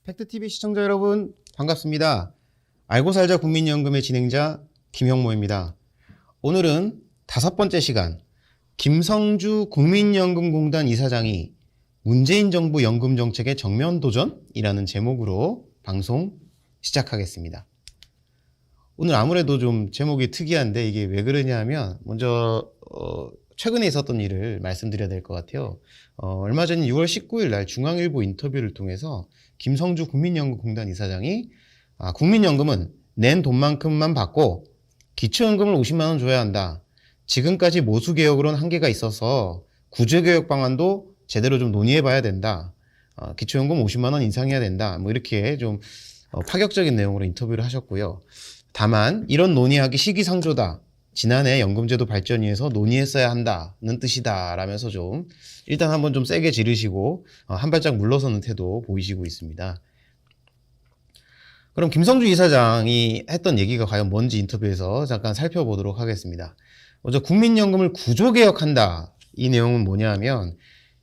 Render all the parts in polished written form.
팩트TV 시청자 여러분 반갑습니다. 알고 살자 국민연금의 진행자 김형모입니다. 오늘은 5번째 시간 김성주 국민연금공단 이사장이 문재인 정부 연금정책의 정면 도전이라는 제목으로 방송 시작하겠습니다. 오늘 아무래도 좀 제목이 특이한데 이게 왜 그러냐 하면 먼저 최근에 있었던 일을 말씀드려야 될 것 같아요. 얼마 전 6월 19일 날 중앙일보 인터뷰를 통해서 김성주 국민연금공단 이사장이 국민연금은 낸 돈만큼만 받고 기초연금을 50만 원 줘야 한다. 지금까지 모수개혁으로는 한계가 있어서 구제개혁 방안도 제대로 좀 논의해봐야 된다. 기초연금 50만 원 인상해야 된다. 뭐 이렇게 좀 파격적인 내용으로 인터뷰를 하셨고요. 다만 이런 논의하기 시기상조다. 지난해 연금제도 발전위에서 논의했어야 한다는 뜻이다 라면서 좀 일단 한번 좀 세게 지르시고 한 발짝 물러서는 태도 보이시고 있습니다. 그럼 김성주 이사장이 했던 얘기가 과연 뭔지 인터뷰에서 잠깐 살펴보도록 하겠습니다. 먼저 국민연금을 구조개혁한다. 이 내용은 뭐냐 하면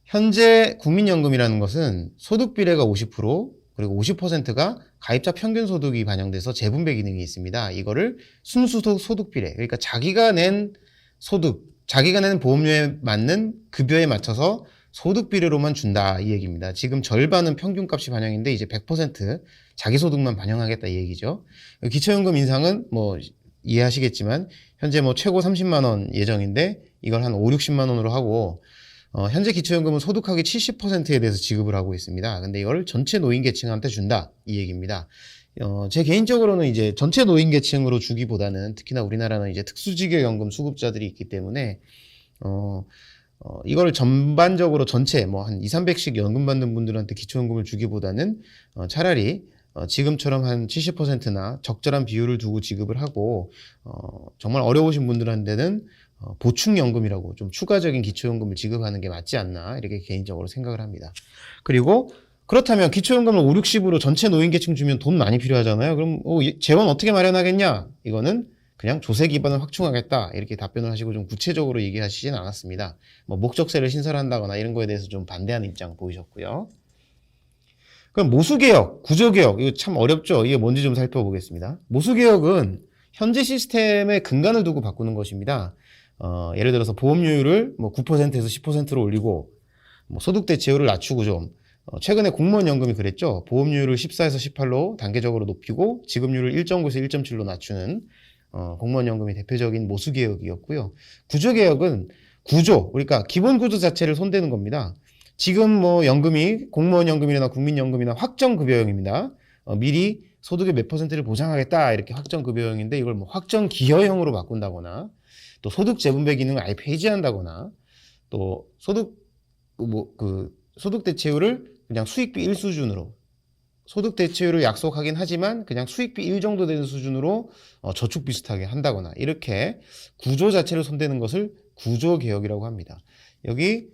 현재 국민연금이라는 것은 소득비례가 50% 그리고 50%가 가입자 평균 소득이 반영돼서 재분배 기능이 있습니다. 이거를 순수소득비례, 그러니까 자기가 낸 소득, 자기가 낸 보험료에 맞는 급여에 맞춰서 소득비례로만 준다 이 얘기입니다. 지금 절반은 평균값이 반영인데 이제 100% 자기 소득만 반영하겠다 이 얘기죠. 기초연금 인상은 뭐 이해하시겠지만 현재 뭐 최고 30만 원 예정인데 이걸 한 5, 60만 원으로 하고 현재 기초연금은 소득하기 70%에 대해서 지급을 하고 있습니다. 근데 이걸 전체 노인계층한테 준다 이 얘기입니다. 제 개인적으로는 이제 전체 노인계층으로 주기보다는 특히나 우리나라는 이제 특수직여연금 수급자들이 있기 때문에 이걸 전반적으로 전체 뭐 한 200~300씩 연금 받는 분들한테 기초연금을 주기보다는 차라리 지금처럼 한 70%나 적절한 비율을 두고 지급을 하고 정말 어려우신 분들한테는 보충연금이라고 좀 추가적인 기초연금을 지급하는 게 맞지 않나 이렇게 개인적으로 생각을 합니다. 그리고 그렇다면 기초연금을 5, 60으로 전체 노인계층 주면 돈 많이 필요하잖아요. 그럼 재원 어떻게 마련하겠냐? 이거는 그냥 조세 기반을 확충하겠다 이렇게 답변을 하시고 좀 구체적으로 얘기하시진 않았습니다. 뭐 목적세를 신설한다거나 이런 거에 대해서 좀 반대하는 입장 보이셨고요. 그럼 모수개혁, 구조개혁 이거 참 어렵죠. 이게 뭔지 좀 살펴보겠습니다. 모수개혁은 현재 시스템의 근간을 두고 바꾸는 것입니다. 예를 들어서 보험료율을 뭐 9%에서 10%로 올리고 뭐 소득 대체율을 낮추고 좀 최근에 공무원 연금이 그랬죠. 보험료율을 14에서 18로 단계적으로 높이고 지급률을 1.9에서 1.7로 낮추는 공무원 연금이 대표적인 모수 개혁이었고요. 구조 개혁은 구조, 그러니까 기본 구조 자체를 손대는 겁니다. 지금 뭐 연금이 공무원 연금이나 국민연금이나 확정급여형입니다. 미리 소득의 몇 %를 보장하겠다 이렇게 확정급여형인데 이걸 뭐 확정기여형으로 바꾼다거나 또 소득 재분배 기능을 아예 폐지한다거나 또 소득 대체율을 그냥 수익비 1 수준으로 소득 대체율을 약속하긴 하지만 그냥 수익비 1 정도 되는 수준으로 저축 비슷하게 한다거나 이렇게 구조 자체를 손대는 것을 구조 개혁이라고 합니다. 여기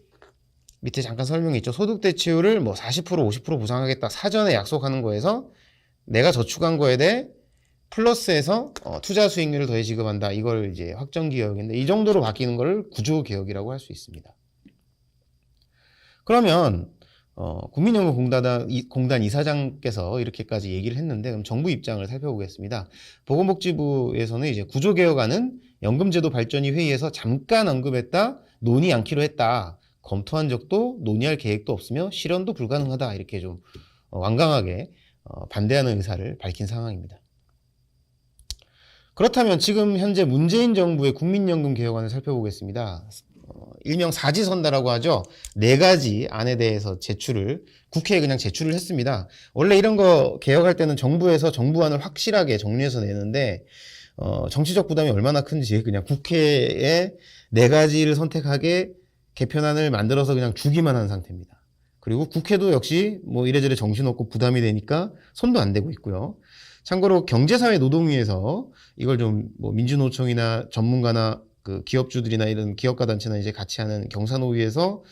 밑에 잠깐 설명이 있죠. 소득 대체율을 뭐 40% 50% 보장하겠다 사전에 약속하는 거에서 내가 저축한 거에 대해 플러스해서 투자 수익률을 더해 지급한다. 이걸 이제 확정기여형인데 이 정도로 바뀌는 걸 구조개혁이라고 할 수 있습니다. 그러면 국민연금공단 이사장께서 이렇게까지 얘기를 했는데 그럼 정부 입장을 살펴보겠습니다. 보건복지부에서는 이제 구조개혁안은 연금제도 발전위 회의에서 잠깐 언급했다. 논의 않기로 했다. 검토한 적도 논의할 계획도 없으며 실현도 불가능하다. 이렇게 좀 완강하게 반대하는 의사를 밝힌 상황입니다. 그렇다면 지금 현재 문재인 정부의 국민연금 개혁안을 살펴보겠습니다. 일명 사지선다라고 하죠. 4가지 안에 대해서 국회에 그냥 제출을 했습니다. 원래 이런 거 개혁할 때는 정부에서 정부안을 확실하게 정리해서 내는데 정치적 부담이 얼마나 큰지 그냥 국회에 4가지를 선택하게 개편안을 만들어서 그냥 주기만 한 상태입니다. 그리고 국회도 역시 뭐 이래저래 정신없고 부담이 되니까 손도 안 대고 있고요. 참고로 경제사회노동위에서 이걸 좀 뭐 민주노총이나 전문가나 그 기업주들이나 이런 기업가 단체나 이제 같이 하는 경사노위에서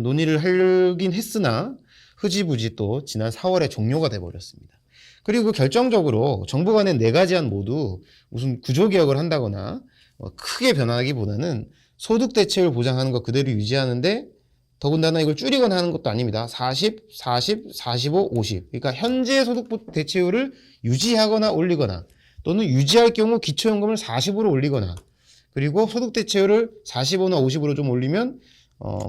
논의를 하긴 했으나 흐지부지 또 지난 4월에 종료가 돼버렸습니다. 그리고 결정적으로 정부가 낸 4가지 안 모두 무슨 구조개혁을 한다거나 크게 변화하기보다는 소득 대체율 보장하는 거 그대로 유지하는데 더군다나 이걸 줄이거나 하는 것도 아닙니다. 40, 40, 45, 50. 그러니까 현재 소득 대체율을 유지하거나 올리거나 또는 유지할 경우 기초연금을 40으로 올리거나 그리고 소득 대체율을 45나 50으로 좀 올리면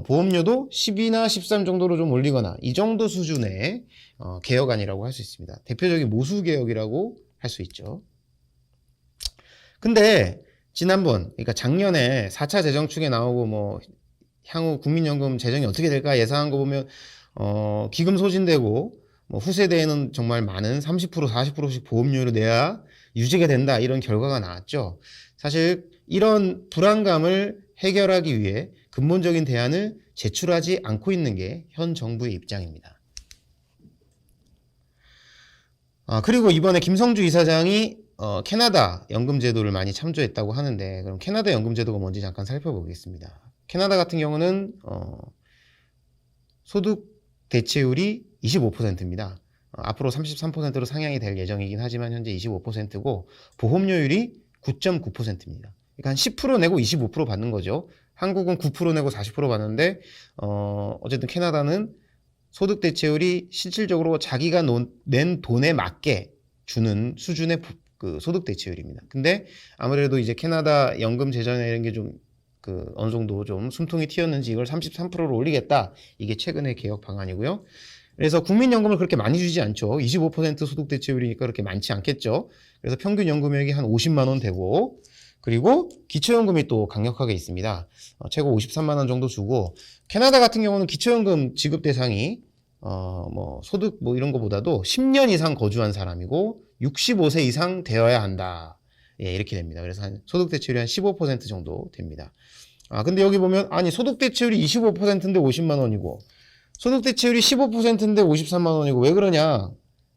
보험료도 12나 13 정도로 좀 올리거나 이 정도 수준의 개혁안이라고 할 수 있습니다. 대표적인 모수개혁이라고 할 수 있죠. 근데 지난번 그러니까 작년에 4차 재정축에 나오고 뭐 향후 국민연금 재정이 어떻게 될까 예상한 거 보면 기금 소진되고 뭐 후세대에는 정말 많은 30% 40%씩 보험료를 내야 유지가 된다 이런 결과가 나왔죠. 사실 이런 불안감을 해결하기 위해 근본적인 대안을 제출하지 않고 있는 게 현 정부의 입장입니다. 그리고 이번에 김성주 이사장이 캐나다 연금제도를 많이 참조했다고 하는데 그럼 캐나다 연금제도가 뭔지 잠깐 살펴보겠습니다. 캐나다 같은 경우는 소득 대체율이 25%입니다. 앞으로 33%로 상향이 될 예정이긴 하지만 현재 25%고 보험료율이 9.9%입니다. 그러니까 한 10% 내고 25% 받는 거죠. 한국은 9% 내고 40% 받는데 어쨌든 캐나다는 소득 대체율이 실질적으로 자기가 낸 돈에 맞게 주는 수준의 그 소득 대체율입니다. 근데 아무래도 이제 캐나다 연금 재정이나 이런 게 좀 어느 정도 좀 숨통이 튀었는지 이걸 33%로 올리겠다. 이게 최근의 개혁 방안이고요. 그래서 국민연금을 그렇게 많이 주지 않죠. 25% 소득 대체율이니까 그렇게 많지 않겠죠. 그래서 평균 연금액이 한 50만 원 되고 그리고 기초연금이 또 강력하게 있습니다. 최고 53만 원 정도 주고 캐나다 같은 경우는 기초연금 지급 대상이 뭐 소득 뭐 이런 거보다도 10년 이상 거주한 사람이고 65세 이상 되어야 한다. 예, 이렇게 됩니다. 그래서 한 소득 대체율이 한 15% 정도 됩니다. 근데 여기 보면 아니 소득 대체율이 25%인데 50만 원이고 소득 대체율이 15%인데 53만 원이고 왜 그러냐?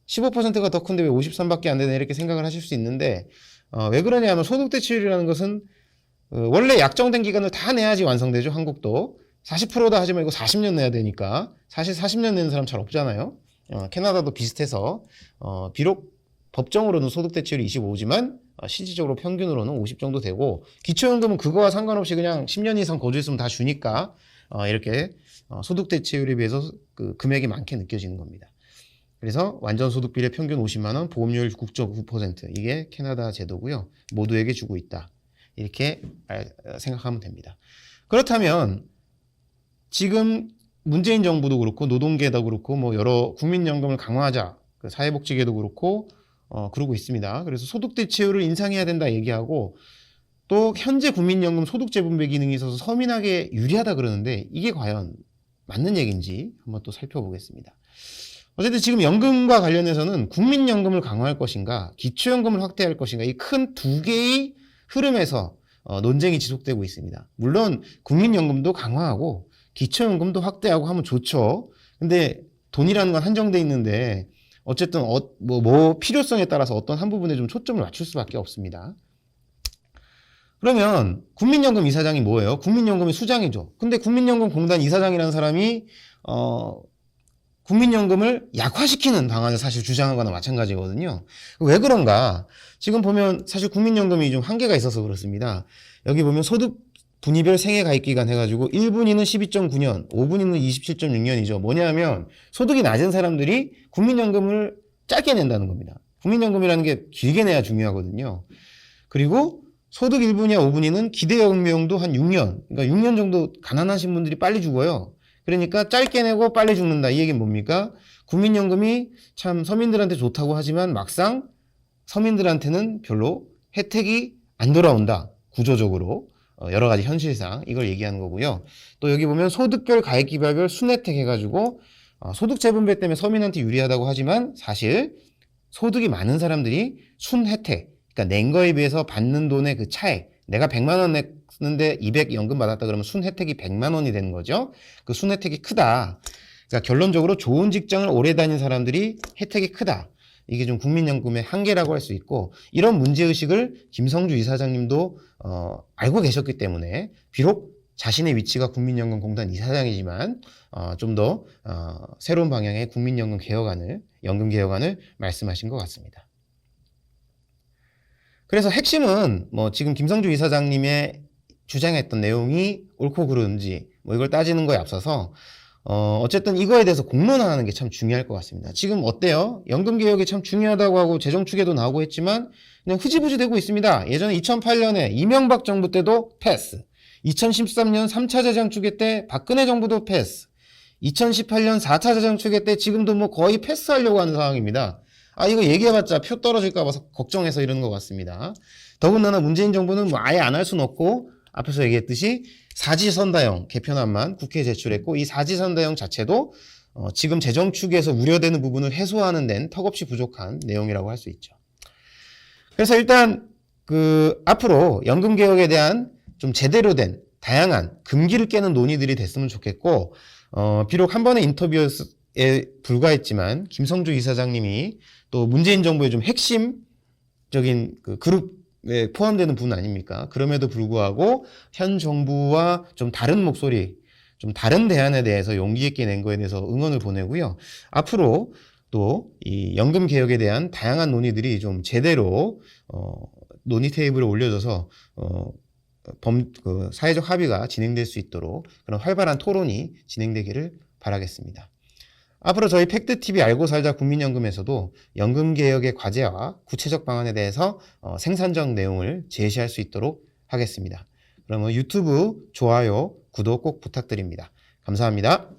15%가 더 큰데 왜 53밖에 안 되나 이렇게 생각을 하실 수 있는데 왜 그러냐 하면 소득 대체율이라는 것은 원래 약정된 기간을 다 내야지 완성되죠. 한국도 40%다 하지만 이거 40년 내야 되니까 사실 40년 내는 사람 잘 없잖아요. 캐나다도 비슷해서 비록 법정으로는 소득 대체율이 25지만 실질적으로 평균으로는 50 정도 되고 기초연금은 그거와 상관없이 그냥 10년 이상 거주했으면 다 주니까 이렇게 소득 대체율에 비해서 그 금액이 많게 느껴지는 겁니다. 그래서 완전 소득 비례 평균 50만 원, 보험료율 9.9% 이게 캐나다 제도고요. 모두에게 주고 있다. 이렇게 생각하면 됩니다. 그렇다면 지금 문재인 정부도 그렇고 노동계도 그렇고 뭐 여러 국민연금을 강화하자 그 사회복지계도 그렇고 그러고 있습니다. 그래서 소득 대체율을 인상해야 된다 얘기하고 또 현재 국민연금 소득 재분배 기능이 있어서 서민에게 유리하다 그러는데 이게 과연 맞는 얘기인지 한번 또 살펴보겠습니다. 어쨌든 지금 연금과 관련해서는 국민연금을 강화할 것인가 기초연금을 확대할 것인가 이 큰 두 개의 흐름에서 논쟁이 지속되고 있습니다. 물론 국민연금도 강화하고 기초연금도 확대하고 하면 좋죠. 근데 돈이라는 건 한정돼 있는데 어쨌든 필요성에 따라서 어떤 한 부분에 좀 초점을 맞출 수밖에 없습니다. 그러면 국민연금 이사장이 뭐예요? 국민연금의 수장이죠. 근데 국민연금공단 이사장이라는 사람이 국민연금을 약화시키는 방안을 사실 주장한 거나 마찬가지거든요. 왜 그런가? 지금 보면 사실 국민연금이 좀 한계가 있어서 그렇습니다. 여기 보면 소득 분위별 생애 가입 기간 해가지고 1분위는 12.9년, 5분위는 27.6년이죠. 뭐냐면 소득이 낮은 사람들이 국민연금을 짧게 낸다는 겁니다. 국민연금이라는 게 길게 내야 중요하거든요. 그리고 소득 1분위와 5분위는 기대연금도 한 6년, 그러니까 6년 정도 가난하신 분들이 빨리 죽어요. 그러니까 짧게 내고 빨리 죽는다. 이 얘기는 뭡니까? 국민연금이 참 서민들한테 좋다고 하지만 막상 서민들한테는 별로 혜택이 안 돌아온다. 구조적으로. 여러 가지 현실상 이걸 얘기하는 거고요. 또 여기 보면 소득별 가입기별별 순혜택 해가지고 소득 재분배 때문에 서민한테 유리하다고 하지만 사실 소득이 많은 사람들이 순혜택, 그러니까 낸 거에 비해서 받는 돈의 그 차액, 내가 100만 원 냈는데 200 연금 받았다 그러면 순혜택이 100만 원이 되는 거죠. 그 순혜택이 크다. 그러니까 결론적으로 좋은 직장을 오래 다닌 사람들이 혜택이 크다. 이게 좀 국민연금의 한계라고 할 수 있고 이런 문제의식을 김성주 이사장님도 알고 계셨기 때문에 비록 자신의 위치가 국민연금공단 이사장이지만 좀 더 새로운 방향의 국민연금 개혁안을 연금 개혁안을 말씀하신 것 같습니다. 그래서 핵심은 뭐 지금 김성주 이사장님의 주장했던 내용이 옳고 그른지 뭐 이걸 따지는 거에 앞서서 어쨌든 이거에 대해서 공론화하는 게 참 중요할 것 같습니다. 지금 어때요? 연금개혁이 참 중요하다고 하고 재정축에도 나오고 했지만 그냥 흐지부지 되고 있습니다. 예전에 2008년에 이명박 정부 때도 패스, 2013년 3차 재정축회 때 박근혜 정부도 패스, 2018년 4차 재정축회 때 지금도 뭐 거의 패스하려고 하는 상황입니다. 이거 얘기해봤자 표 떨어질까 봐 걱정해서 이러는 것 같습니다. 더군다나 문재인 정부는 뭐 아예 안 할 수는 없고 앞에서 얘기했듯이 사지선다형 개편안만 국회에 제출했고 이 사지선다형 자체도 지금 재정축에서 우려되는 부분을 해소하는 데는 턱없이 부족한 내용이라고 할 수 있죠. 그래서 일단 앞으로 연금개혁에 대한 좀 제대로 된 다양한 금기를 깨는 논의들이 됐으면 좋겠고 비록 한 번의 인터뷰에 불과했지만 김성주 이사장님이 또 문재인 정부의 좀 핵심적인 그룹에 포함되는 분 아닙니까? 그럼에도 불구하고 현 정부와 좀 다른 목소리, 좀 다른 대안에 대해서 용기 있게 낸 거에 대해서 응원을 보내고요. 앞으로 또 이 연금 개혁에 대한 다양한 논의들이 좀 제대로 논의 테이블에 올려져서 사회적 합의가 진행될 수 있도록 그런 활발한 토론이 진행되기를 바라겠습니다. 앞으로 저희 팩트TV 알고 살자 국민연금에서도 연금개혁의 과제와 구체적 방안에 대해서 생산적 내용을 제시할 수 있도록 하겠습니다. 그러면 유튜브 좋아요, 구독 꼭 부탁드립니다. 감사합니다.